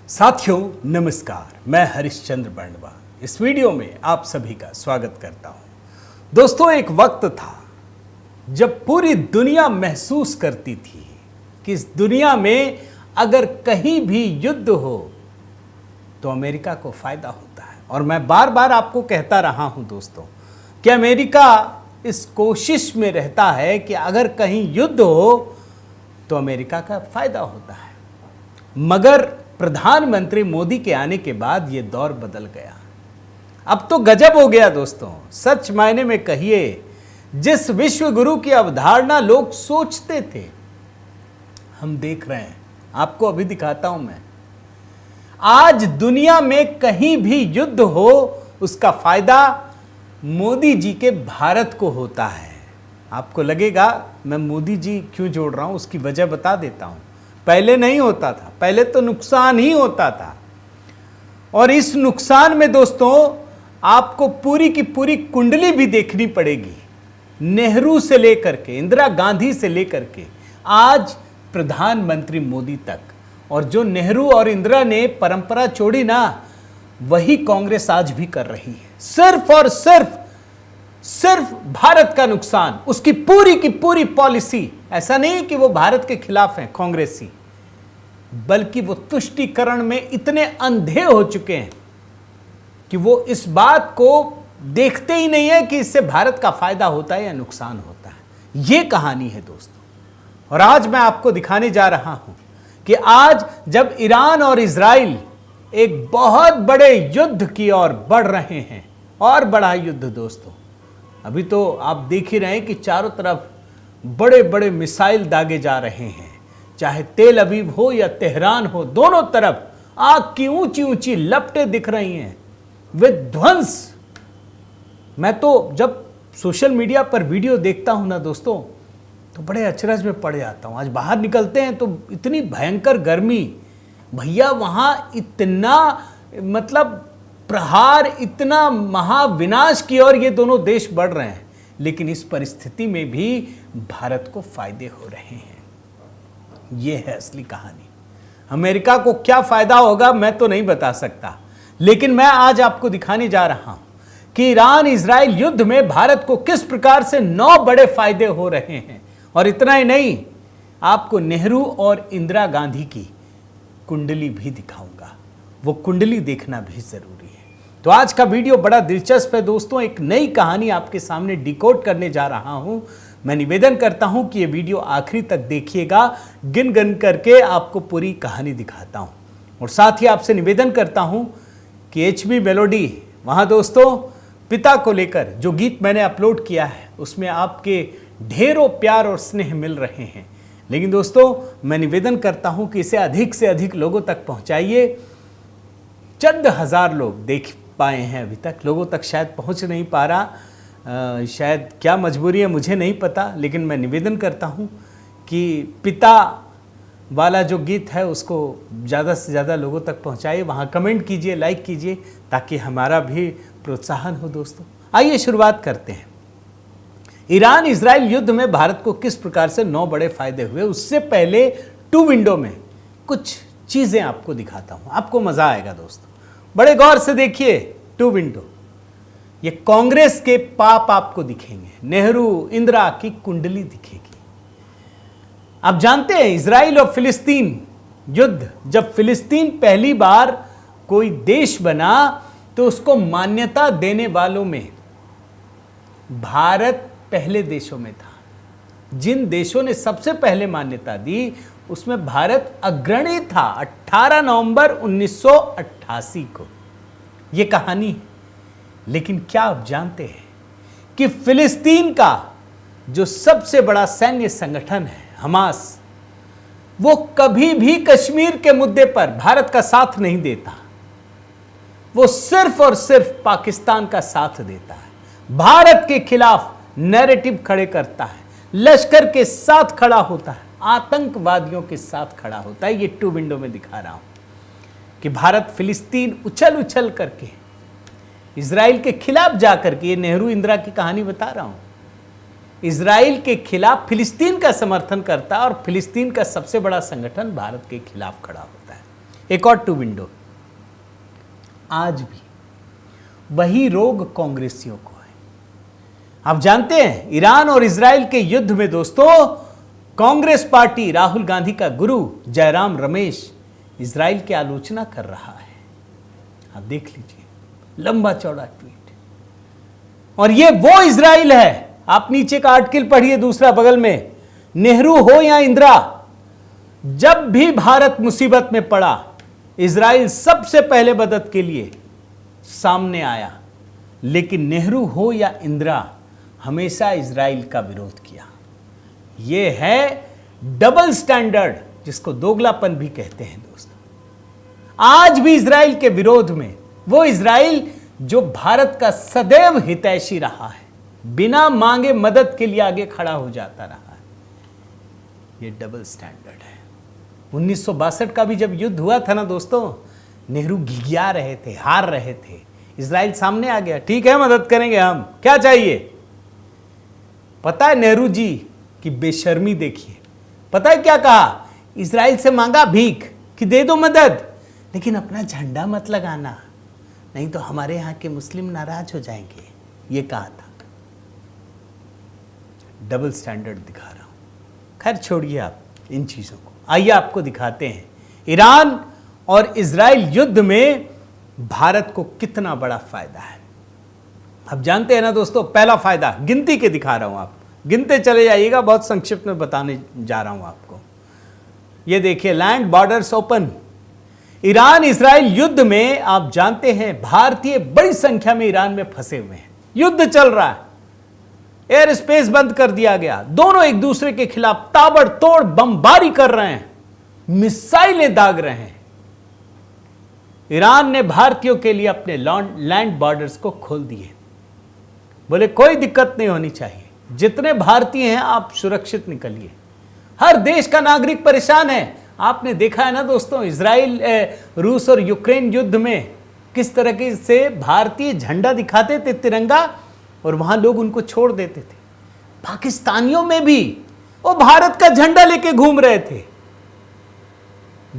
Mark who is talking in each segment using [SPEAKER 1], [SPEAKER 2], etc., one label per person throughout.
[SPEAKER 1] साथियों नमस्कार, मैं हरिश्चंद्र बर्णवा इस वीडियो में आप सभी का स्वागत करता हूं। दोस्तों, एक वक्त था जब पूरी दुनिया महसूस करती थी कि इस दुनिया में अगर कहीं भी युद्ध हो तो अमेरिका को फायदा होता है। और मैं बार बार आपको कहता रहा हूं दोस्तों कि अमेरिका इस कोशिश में रहता है कि अगर कहीं युद्ध हो तो अमेरिका का फायदा होता है। मगर प्रधानमंत्री मोदी के आने के बाद यह दौर बदल गया। अब तो गजब हो गया दोस्तों, सच मायने में कहिए, जिस विश्व गुरु की अवधारणा लोग सोचते थे हम देख रहे हैं। आपको अभी दिखाता हूं मैं। आज दुनिया में कहीं भी युद्ध हो उसका फायदा मोदी जी के भारत को होता है। आपको लगेगा मैं मोदी जी क्यों जोड़ रहा हूं, उसकी वजह बता देता हूं। पहले नहीं होता था, पहले तो नुकसान ही होता था। और इस नुकसान में दोस्तों आपको पूरी की पूरी कुंडली भी देखनी पड़ेगी। नेहरू से लेकर के, इंदिरा गांधी से लेकर के आज प्रधानमंत्री मोदी तक। और जो नेहरू और इंदिरा ने परंपरा छोड़ी ना, वही कांग्रेस आज भी कर रही है। सिर्फ और सिर्फ भारत का नुकसान, उसकी पूरी की पूरी पॉलिसी। ऐसा नहीं कि वो भारत के खिलाफ है कांग्रेसी, बल्कि वो तुष्टीकरण में इतने अंधे हो चुके हैं कि वो इस बात को देखते ही नहीं है कि इससे भारत का फायदा होता है या नुकसान होता है। ये कहानी है दोस्तों। और आज मैं आपको दिखाने जा रहा हूं कि आज जब ईरान और इजराइल एक बहुत बड़े युद्ध की ओर बढ़ रहे हैं, और बड़ा युद्ध दोस्तों, अभी तो आप देख ही रहे हैं कि चारों तरफ बड़े बड़े मिसाइल दागे जा रहे हैं। चाहे तेल अवीव हो या तेहरान हो, दोनों तरफ आग की ऊंची ऊंची लपटें दिख रही हैं, विध्वंस। मैं तो जब सोशल मीडिया पर वीडियो देखता हूं ना दोस्तों, तो बड़े अचरज में पड़ जाता हूं। आज बाहर निकलते हैं तो इतनी भयंकर गर्मी, भैया वहां इतना मतलब प्रहार, इतना महाविनाश की ओर ये दोनों देश बढ़ रहे हैं। लेकिन इस परिस्थिति में भी भारत को फायदे हो रहे हैं। ये है असली कहानी। अमेरिका को क्या फायदा होगा मैं तो नहीं बता सकता, लेकिन मैं आज आपको दिखाने जा रहा हूं कि ईरान इजराइल युद्ध में भारत को किस प्रकार से 9 बड़े फायदे हो रहे हैं। और इतना ही नहीं, आपको नेहरू और इंदिरा गांधी की कुंडली भी दिखाऊंगा। वो कुंडली देखना भी जरूरी है। तो आज का वीडियो बड़ा दिलचस्प है दोस्तों। एक नई कहानी आपके सामने डिकोड करने जा रहा हूं। मैं निवेदन करता हूं कि ये वीडियो आखिरी तक देखिएगा। गिन गिन करके आपको पूरी कहानी दिखाता हूं। और साथ ही आपसे निवेदन करता हूं कि HB मेलोडी, वहां दोस्तों पिता को लेकर जो गीत मैंने अपलोड किया है, उसमें आपके ढेरों प्यार और स्नेह मिल रहे हैं। लेकिन दोस्तों मैं निवेदन करता हूं कि इसे अधिक से अधिक लोगों तक पहुंचाइए। चंद हजार लोग देख पाए हैं अभी तक, लोगों तक शायद पहुंच नहीं पा रहा। शायद क्या मजबूरी है मुझे नहीं पता, लेकिन मैं निवेदन करता हूं कि पिता वाला जो गीत है उसको ज़्यादा से ज़्यादा लोगों तक पहुंचाइए। वहां कमेंट कीजिए, लाइक कीजिए, ताकि हमारा भी प्रोत्साहन हो दोस्तों। आइए शुरुआत करते हैं। ईरान इजराइल युद्ध में भारत को किस प्रकार से 9 बड़े फायदे हुए, उससे पहले 2 विंडो में कुछ चीजें आपको दिखाता हूं। आपको मजा आएगा दोस्तों, बड़े गौर से देखिए। 2 विंडो, ये कांग्रेस के पाप आपको दिखेंगे, नेहरू इंदिरा की कुंडली दिखेगी। आप जानते हैं इजराइल और फिलिस्तीन युद्ध, जब फिलिस्तीन पहली बार कोई देश बना तो उसको मान्यता देने वालों में भारत पहले देशों में था। जिन देशों ने सबसे पहले मान्यता दी उसमें भारत अग्रणी था। 18 नवंबर 1988 को यह कहानी है। लेकिन क्या आप जानते हैं कि फिलिस्तीन का जो सबसे बड़ा सैन्य संगठन है हमास, वो कभी भी कश्मीर के मुद्दे पर भारत का साथ नहीं देता। वो सिर्फ और सिर्फ पाकिस्तान का साथ देता है, भारत के खिलाफ नैरेटिव खड़े करता है, लश्कर के साथ खड़ा होता है, आतंकवादियों के साथ खड़ा होता है। ये 2 विंडो में दिखा रहा हूं कि भारत फिलिस्तीन उछल उछल करके इजराइल के खिलाफ जाकर के, ये नेहरू इंदिरा की कहानी बता रहा हूं, इजराइल के खिलाफ फिलिस्तीन का समर्थन करता है और फिलिस्तीन का सबसे बड़ा संगठन भारत के खिलाफ खड़ा होता है। एक और 2 विंडो। आज भी वही रोग कांग्रेसियों को है। आप जानते हैं ईरान और इजराइल के युद्ध में दोस्तों कांग्रेस पार्टी राहुल गांधी का गुरु जयराम रमेश इजराइल की आलोचना कर रहा है। आप देख लीजिए, लंबा चौड़ा ट्वीट। और ये वो इजराइल है, आप नीचे का आर्टिकल पढ़िए दूसरा बगल में, नेहरू हो या इंदिरा, जब भी भारत मुसीबत में पड़ा इजराइल सबसे पहले मदद के लिए सामने आया, लेकिन नेहरू हो या इंदिरा हमेशा इजराइल का विरोध किया। यह है डबल स्टैंडर्ड, जिसको दोगलापन भी कहते हैं दोस्तों। आज भी इजराइल के विरोध में वो इजराइल जो भारत का सदैव हितैषी रहा है, बिना मांगे मदद के लिए आगे खड़ा हो जाता रहा है, ये डबल स्टैंडर्ड है। 1962 का भी जब युद्ध हुआ था ना दोस्तों, नेहरू घिघिया रहे थे, हार रहे थे, इजराइल सामने आ गया, ठीक है मदद करेंगे हम, क्या चाहिए। पता है नेहरू जी की बेशर्मी देखिए, पता है क्या कहा, इजराइल से मांगा भीख कि दे दो मदद, लेकिन अपना झंडा मत लगाना, नहीं तो हमारे यहां के मुस्लिम नाराज हो जाएंगे, ये कहा था। डबल स्टैंडर्ड दिखा रहा हूं। खैर छोड़िए आप इन चीजों को, आइए आपको दिखाते हैं ईरान और इजराइल युद्ध में भारत को कितना बड़ा फायदा है। अब जानते हैं ना दोस्तों, पहला फायदा गिनती के दिखा रहा हूं, आप गिनते चले जाइएगा, बहुत संक्षिप्त में बताने जा रहा हूं आपको। ये देखिए, land borders open. Iran Israel युद्ध में आप जानते हैं भारतीय बड़ी संख्या में ईरान में फंसे हुए हैं, युद्ध चल रहा है, एयर स्पेस बंद कर दिया गया, दोनों एक दूसरे के खिलाफ ताबड़तोड़ बमबारी कर रहे हैं, मिसाइलें दाग रहे हैं। ईरान ने भारतीयों के लिए अपने लैंड बॉर्डर्स को खोल दिए, बोले कोई दिक्कत नहीं होनी चाहिए, जितने भारतीय हैं आप सुरक्षित निकलिए। हर देश का नागरिक परेशान है। आपने देखा है ना दोस्तों, इजराइल रूस और यूक्रेन युद्ध में किस तरह से भारतीय झंडा दिखाते थे, तिरंगा, और वहां लोग उनको छोड़ देते थे। पाकिस्तानियों में भी वो भारत का झंडा लेके घूम रहे थे।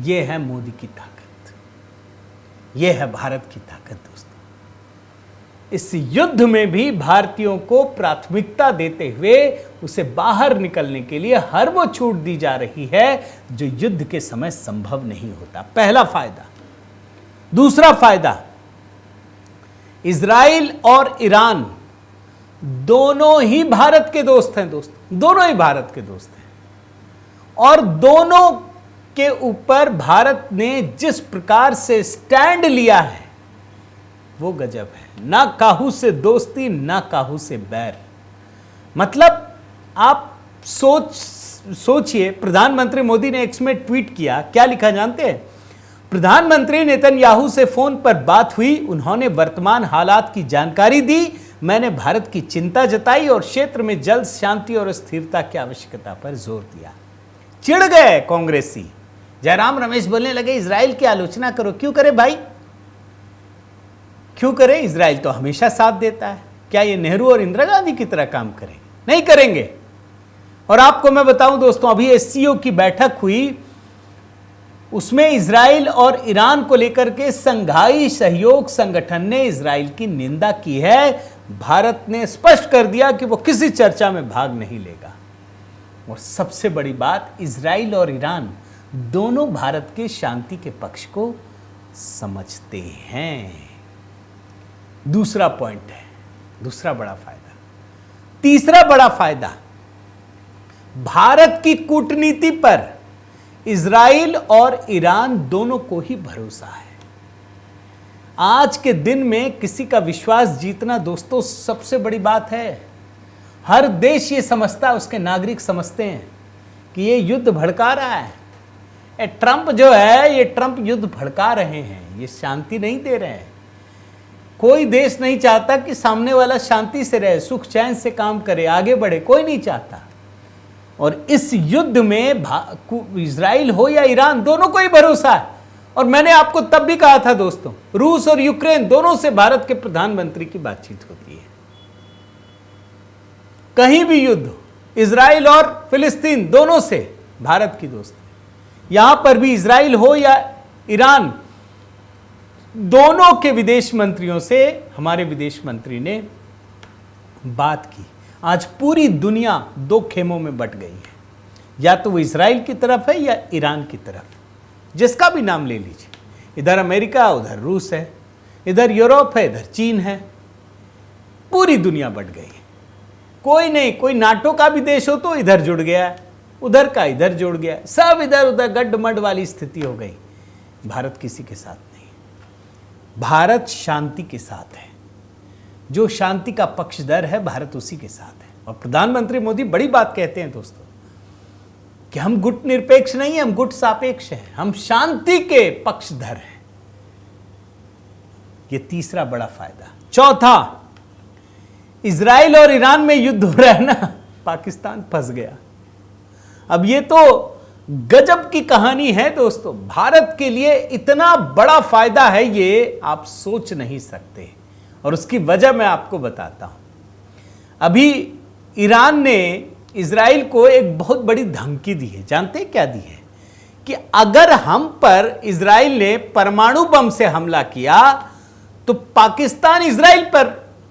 [SPEAKER 1] यह है मोदी की ताकत, यह है भारत की ताकत दोस्तों। इस युद्ध में भी भारतीयों को प्राथमिकता देते हुए उसे बाहर निकलने के लिए हर वो छूट दी जा रही है जो युद्ध के समय संभव नहीं होता। पहला फायदा। दूसरा फायदा, इजराइल और ईरान दोनों ही भारत के दोस्त हैं दोस्तों, दोनों ही भारत के दोस्त हैं, और दोनों के ऊपर भारत ने जिस प्रकार से स्टैंड लिया है वो गजब है। ना काहू से दोस्ती, ना काहू से बैर। मतलब आप सोचिए, प्रधानमंत्री मोदी ने एक्स में ट्वीट किया, क्या लिखा जानते हैं? प्रधानमंत्री नेतन्याहू से फोन पर बात हुई, उन्होंने वर्तमान हालात की जानकारी दी, मैंने भारत की चिंता जताई और क्षेत्र में जल्द शांति और स्थिरता की आवश्यकता पर जोर दिया। चिढ़ गए कांग्रेसी। जयराम रमेश बोलने लगे इजराइल की आलोचना करो। क्यों करे भाई, क्यों करे? इजराइल तो हमेशा साथ देता है। क्या ये नेहरू और इंदिरा गांधी की तरह काम करेंगे? नहीं करेंगे। और आपको मैं बताऊं दोस्तों, अभी एससीओ की बैठक हुई, उसमें इजराइल और ईरान को लेकर के संघाई सहयोग संगठन ने इजराइल की निंदा की है। भारत ने स्पष्ट कर दिया कि वो किसी चर्चा में भाग नहीं लेगा। और सबसे बड़ी बात, इजराइल और ईरान दोनों भारत के शांति के पक्ष को समझते हैं। दूसरा पॉइंट है, दूसरा बड़ा फायदा। तीसरा बड़ा फायदा, भारत की कूटनीति पर इजराइल और ईरान दोनों को ही भरोसा है। आज के दिन में किसी का विश्वास जीतना दोस्तों सबसे बड़ी बात है। हर देश ये समझता है, उसके नागरिक समझते हैं कि ये युद्ध भड़का रहा है। ट्रंप जो है, ये ट्रंप युद्ध भड़का रहे हैं, ये शांति नहीं दे रहे हैं। कोई देश नहीं चाहता कि सामने वाला शांति से रहे, सुख चैन से काम करे, आगे बढ़े, कोई नहीं चाहता। और इस युद्ध में इजराइल हो या ईरान, दोनों को ही भरोसा है। और मैंने आपको तब भी कहा था दोस्तों, रूस और यूक्रेन दोनों से भारत के प्रधानमंत्री की बातचीत होती है। कहीं भी युद्ध, इजराइल और फिलिस्तीन दोनों से भारत की दोस्ती। यहां पर भी इजराइल हो या ईरान, दोनों के विदेश मंत्रियों से हमारे विदेश मंत्री ने बात की। आज पूरी दुनिया दो खेमों में बट गई है, या तो वो इजराइल की तरफ है या ईरान की तरफ, जिसका भी नाम ले लीजिए। इधर अमेरिका, उधर रूस है, इधर यूरोप है, इधर चीन है। पूरी दुनिया बट गई है। कोई नहीं, कोई नाटो का भी देश हो तो इधर जुड़ गया, उधर का इधर जुड़ गया, सब इधर उधर गड्ढमड वाली स्थिति हो गई। भारत किसी के साथ नहीं है। भारत शांति के साथ है। जो शांति का पक्षधर है, भारत उसी के साथ है। और प्रधानमंत्री मोदी बड़ी बात कहते हैं दोस्तों कि हम गुट निरपेक्ष नहीं है, हम गुट सापेक्ष हैं, हम शांति के पक्षधर हैं। ये तीसरा बड़ा फायदा। चौथा, इजराइल और ईरान में युद्ध हो रहा है ना, पाकिस्तान फंस गया। अब ये तो गजब की कहानी है दोस्तों। भारत के लिए इतना बड़ा फायदा है, ये आप सोच नहीं सकते। और उसकी वजह मैं आपको बताता हूं। अभी ईरान ने इजराइल को एक बहुत बड़ी धमकी दी है। जानते हैं क्या दी है? कि अगर हम पर इजराइल ने परमाणु बम से हमला किया तो पाकिस्तान इजराइल पर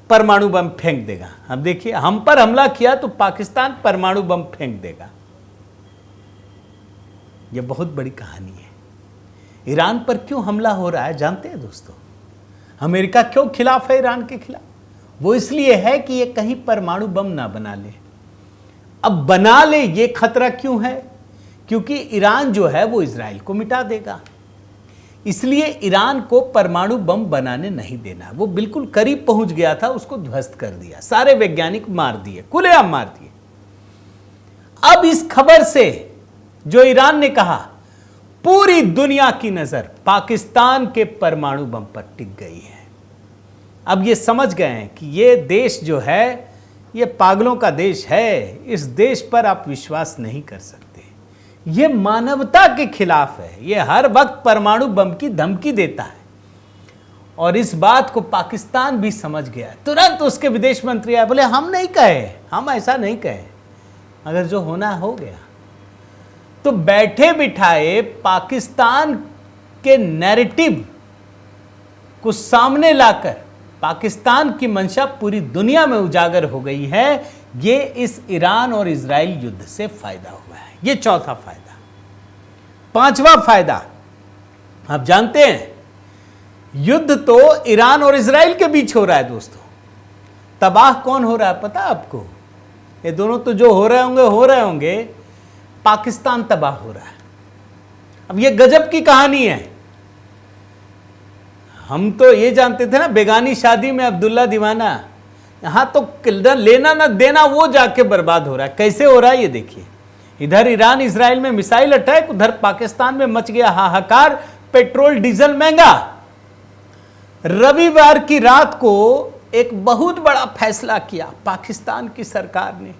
[SPEAKER 1] परमाणु बम फेंक देगा। अब देखिए, हम पर हमला किया तो पाकिस्तान परमाणु बम फेंक देगा। यह बहुत बड़ी कहानी है। ईरान पर क्यों हमला हो रहा है जानते हैं दोस्तों? अमेरिका क्यों खिलाफ है ईरान के खिलाफ? वो इसलिए है कि ये कहीं परमाणु बम ना बना ले। अब बना ले, ये खतरा क्यों है? क्योंकि ईरान जो है वो इजराइल को मिटा देगा। इसलिए ईरान को परमाणु बम बनाने नहीं देना। वो बिल्कुल करीब पहुंच गया था, उसको ध्वस्त कर दिया। सारे वैज्ञानिक मार दिए, खुलेआम मार दिए। अब इस खबर से जो ईरान ने कहा, पूरी दुनिया की नजर पाकिस्तान के परमाणु बम पर टिक गई है। अब ये समझ गए हैं कि ये देश जो है ये पागलों का देश है। इस देश पर आप विश्वास नहीं कर सकते। ये मानवता के खिलाफ है। ये हर वक्त परमाणु बम की धमकी देता है। और इस बात को पाकिस्तान भी समझ गया। तुरंत उसके विदेश मंत्री आए, बोले हम नहीं कहे, हम ऐसा नहीं कहे, अगर जो होना हो गया। तो बैठे बिठाए पाकिस्तान के नैरेटिव को सामने लाकर पाकिस्तान की मंशा पूरी दुनिया में उजागर हो गई है। ये इस ईरान और इजराइल युद्ध से फायदा हुआ है। ये चौथा फायदा। पांचवा फायदा, आप जानते हैं युद्ध तो ईरान और इजराइल के बीच हो रहा है दोस्तों। तबाह कौन हो रहा है पता है आपको? ये दोनों तो जो हो रहे होंगे, पाकिस्तान तबाह हो रहा है। अब ये गजब की कहानी है। हम तो ये जानते थे ना, बेगानी शादी में अब्दुल्ला दीवाना। यहां तो लेना ना देना वो जाके बर्बाद हो रहा है। कैसे हो रहा है ये देखिए। इधर ईरान इजराइल में मिसाइल अटैक, उधर पाकिस्तान में मच गया हाहाकार। पेट्रोल डीजल महंगा। रविवार की रात को एक बहुत बड़ा फैसला किया पाकिस्तान की सरकार ने।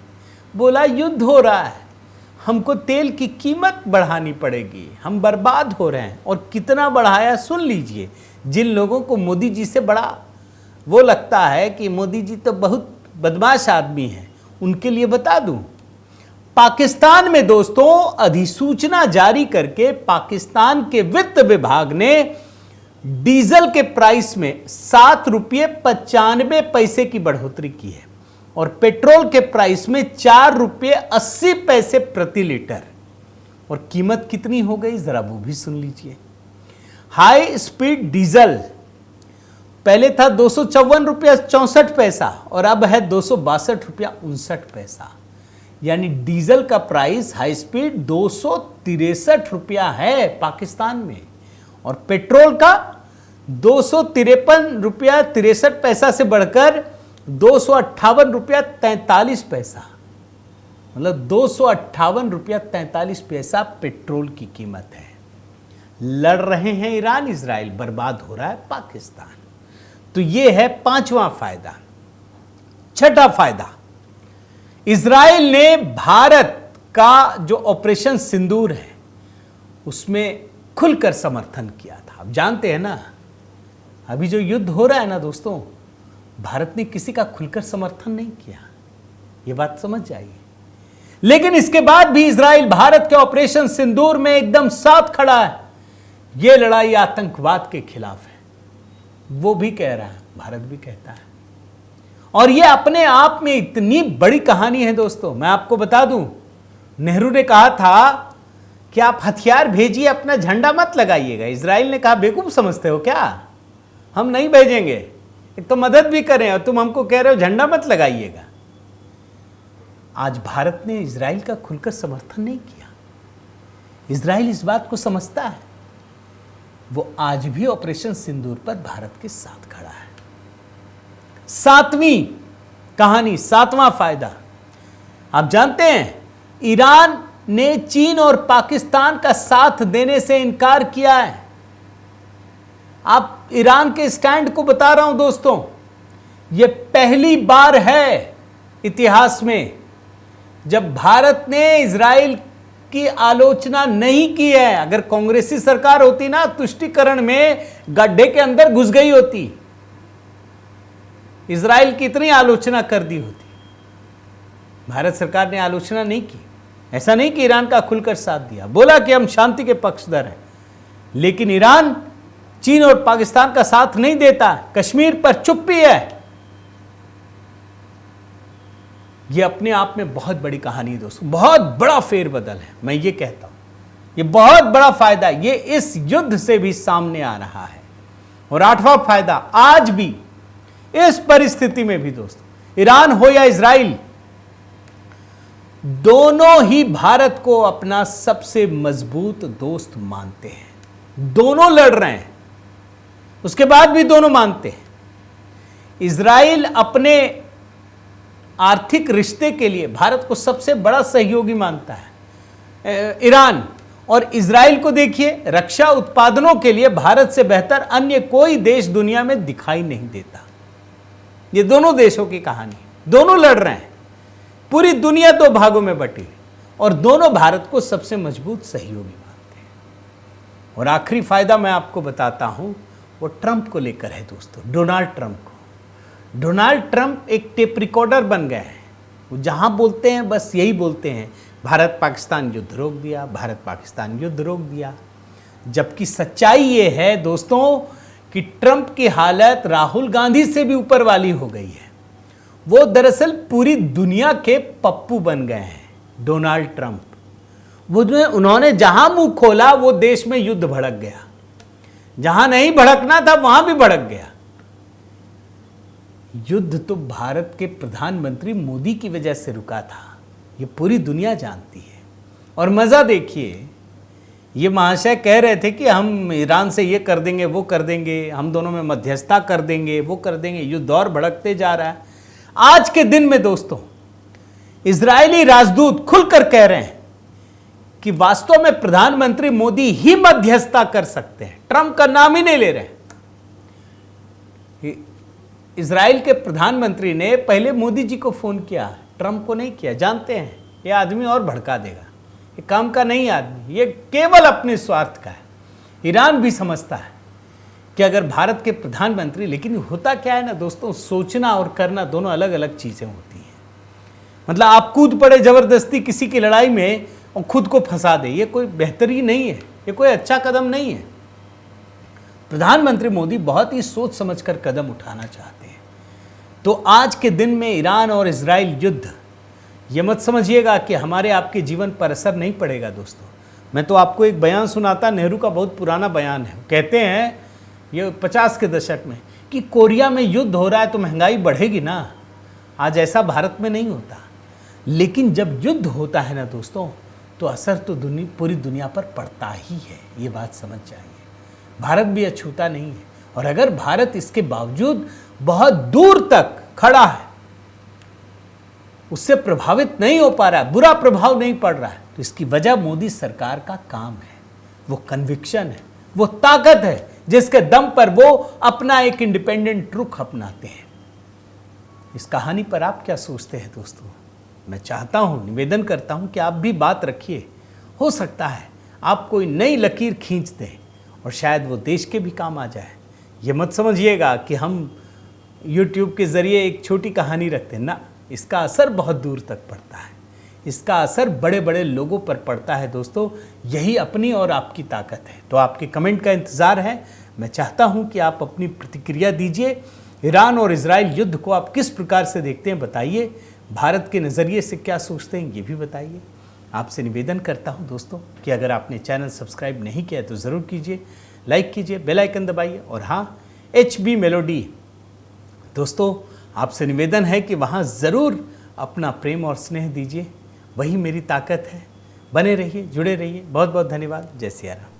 [SPEAKER 1] बोला युद्ध हो रहा है, हमको तेल की कीमत बढ़ानी पड़ेगी, हम बर्बाद हो रहे हैं। और कितना बढ़ाया सुन लीजिए। जिन लोगों को मोदी जी से बड़ा वो लगता है कि मोदी जी तो बहुत बदमाश आदमी हैं, उनके लिए बता दूं, पाकिस्तान में दोस्तों अधिसूचना जारी करके पाकिस्तान के वित्त विभाग ने डीजल के प्राइस में 7 रुपये 95 पैसे की बढ़ोतरी की है और पेट्रोल के प्राइस में 4 रुपये 80 पैसे प्रति लीटर। और कीमत कितनी हो गई जरा वो भी सुन लीजिए। हाई स्पीड डीजल पहले था 254 रुपया 64 पैसा और अब है 262 रुपया 59 पैसा। यानी डीजल का प्राइस हाई स्पीड 263 रुपया है पाकिस्तान में और पेट्रोल का 253 रुपया 63 पैसा से बढ़कर 258 रुपया 43 पैसा, मतलब 258 रुपया 43 पैसा पेट्रोल की कीमत है। लड़ रहे हैं ईरान इजराइल, बर्बाद हो रहा है पाकिस्तान। तो यह है पांचवा फायदा। छठा फायदा, इजराइल ने भारत का जो ऑपरेशन सिंदूर है उसमें खुलकर समर्थन किया था। आप जानते हैं ना, अभी जो युद्ध हो रहा है ना दोस्तों, भारत ने किसी का खुलकर समर्थन नहीं किया, यह बात समझ जाइए। लेकिन इसके बाद भी इजराइल भारत के ऑपरेशन सिंदूर में एकदम साथ खड़ा है। ये लड़ाई आतंकवाद के खिलाफ है, वो भी कह रहा है, भारत भी कहता है। और ये अपने आप में इतनी बड़ी कहानी है दोस्तों। मैं आपको बता दूं, नेहरू ने कहा था कि आप हथियार भेजिए, अपना झंडा मत लगाइएगा। इजराइल ने कहा बेवकूफ समझते हो क्या, हम नहीं भेजेंगे, एक तो मदद भी करें और तुम हमको कह रहे हो झंडा मत लगाइएगा। आज भारत ने इजराइल का खुलकर समर्थन नहीं किया। इजराइल इस बात को समझता है, वो आज भी ऑपरेशन सिंदूर पर भारत के साथ खड़ा है। सातवीं कहानी, सातवां फायदा, आप जानते हैं ईरान ने चीन और पाकिस्तान का साथ देने से इनकार किया है। आप ईरान के स्टैंड को बता रहा हूं दोस्तों, यह पहली बार है इतिहास में जब भारत ने इजराइल की आलोचना नहीं की है। अगर कांग्रेसी सरकार होती ना, तुष्टीकरण में गड्ढे के अंदर घुस गई होती, इजराइल की इतनी आलोचना कर दी होती। भारत सरकार ने आलोचना नहीं की। ऐसा नहीं कि ईरान का खुलकर साथ दिया, बोला कि हम शांति के पक्षधर हैं, लेकिन ईरान चीन और पाकिस्तान का साथ नहीं देता। कश्मीर पर चुप्पी है। यह अपने आप में बहुत बड़ी कहानी है दोस्तों, बहुत बड़ा फेरबदल है। मैं ये कहता हूं ये बहुत बड़ा फायदा ये इस युद्ध से भी सामने आ रहा है। और आठवां फायदा, आज भी इस परिस्थिति में भी दोस्तों, ईरान हो या इजराइल, दोनों ही भारत को अपना सबसे मजबूत दोस्त मानते हैं। दोनों लड़ रहे हैं, उसके बाद भी दोनों मानते हैं। इजराइल अपने आर्थिक रिश्ते के लिए भारत को सबसे बड़ा सहयोगी मानता है ईरान, और इजराइल को देखिए, रक्षा उत्पादनों के लिए भारत से बेहतर अन्य कोई देश दुनिया में दिखाई नहीं देता। ये दोनों देशों की कहानी, दोनों लड़ रहे हैं। पूरी दुनिया दो भागों में बटी और दोनों भारत को सबसे मजबूत सहयोगी मानते हैं। और आखिरी फायदा मैं आपको बताता हूं, वो ट्रंप को लेकर है दोस्तों, डोनाल्ड ट्रंप को। डोनाल्ड ट्रंप एक टेप रिकॉर्डर बन गए हैं। वो जहां बोलते हैं बस यही बोलते हैं, भारत पाकिस्तान युद्ध रोक दिया, भारत पाकिस्तान युद्ध रोक दिया। जबकि सच्चाई ये है दोस्तों कि ट्रंप की हालत राहुल गांधी से भी ऊपर वाली हो गई है। वो दरअसल पूरी दुनिया के पप्पू बन गए हैं डोनाल्ड ट्रंप। उन्होंने जहां मुंह खोला वो देश में युद्ध भड़क गया, जहां नहीं भड़कना था वहां भी भड़क गया। युद्ध तो भारत के प्रधानमंत्री मोदी की वजह से रुका था, ये पूरी दुनिया जानती है। और मजा देखिए, ये महाशय कह रहे थे कि हम ईरान से ये कर देंगे, वो कर देंगे, हम दोनों में मध्यस्थता कर देंगे, वो कर देंगे। युद्ध और भड़कते जा रहा है। आज के दिन में दोस्तों इजरायली राजदूत खुलकर कह रहे हैं कि वास्तव में प्रधानमंत्री मोदी ही मध्यस्थता कर सकते हैं, ट्रंप का नाम ही नहीं ले रहे। इजराइल के प्रधानमंत्री ने पहले मोदी जी को फोन किया, ट्रंप को नहीं किया। जानते हैं ये आदमी और भड़का देगा, ये काम का नहीं आदमी, ये केवल अपने स्वार्थ का है। ईरान भी समझता है कि अगर भारत के प्रधानमंत्री, लेकिन होता क्या है ना दोस्तों, सोचना और करना दोनों अलग अलग चीजें होती हैं। मतलब आप कूद पड़े जबरदस्ती किसी की लड़ाई में और खुद को फंसा दे, ये कोई बेहतरी नहीं है, ये कोई अच्छा कदम नहीं है। प्रधानमंत्री मोदी बहुत ही सोच समझकर कदम उठाना चाहते हैं। तो आज के दिन में ईरान और इजराइल युद्ध, ये मत समझिएगा कि हमारे आपके जीवन पर असर नहीं पड़ेगा दोस्तों। मैं तो आपको एक बयान सुनाता, नेहरू का बहुत पुराना बयान है। कहते हैं ये 50 के दशक में कि कोरिया में युद्ध हो रहा है तो महंगाई बढ़ेगी ना। आज ऐसा भारत में नहीं होता, लेकिन जब युद्ध होता है ना दोस्तों, तो असर तो पूरी दुनिया पर पड़ता ही है। ये बात समझ जाइए, भारत भी अछूता नहीं है। और अगर भारत इसके बावजूद बहुत दूर तक खड़ा है, उससे प्रभावित नहीं हो पा रहा है, बुरा प्रभाव नहीं पड़ रहा है, तो इसकी वजह मोदी सरकार का काम है, वो कन्विक्शन है, वो ताकत है जिसके दम पर वो अपना एक इंडिपेंडेंट रुख अपनाते हैं। इस कहानी पर आप क्या सोचते हैं दोस्तों? मैं चाहता हूं, निवेदन करता हूं कि आप भी बात रखिए। हो सकता है आप कोई नई लकीर खींच दें और शायद वो देश के भी काम आ जाए। ये मत समझिएगा कि हम YouTube के जरिए एक छोटी कहानी रखते हैं ना, इसका असर बहुत दूर तक पड़ता है। इसका असर बड़े बड़े लोगों पर पड़ता है दोस्तों। यही अपनी और आपकी ताकत है। तो आपके कमेंट का इंतज़ार है। मैं चाहता हूं कि आप अपनी प्रतिक्रिया दीजिए। ईरान और इजराइल युद्ध को आप किस प्रकार से देखते हैं बताइए। भारत के नज़रिए से क्या सोचते हैं ये भी बताइए। आपसे निवेदन करता हूं दोस्तों कि अगर आपने चैनल सब्सक्राइब नहीं किया तो ज़रूर कीजिए, लाइक कीजिए, बेल आइकन दबाइए और हाँ, HB मेलोडी दोस्तों आपसे निवेदन है कि वहाँ ज़रूर अपना प्रेम और स्नेह दीजिए। वही मेरी ताकत है। बने रहिए, जुड़े रहिए। बहुत बहुत धन्यवाद। जय सिया राम।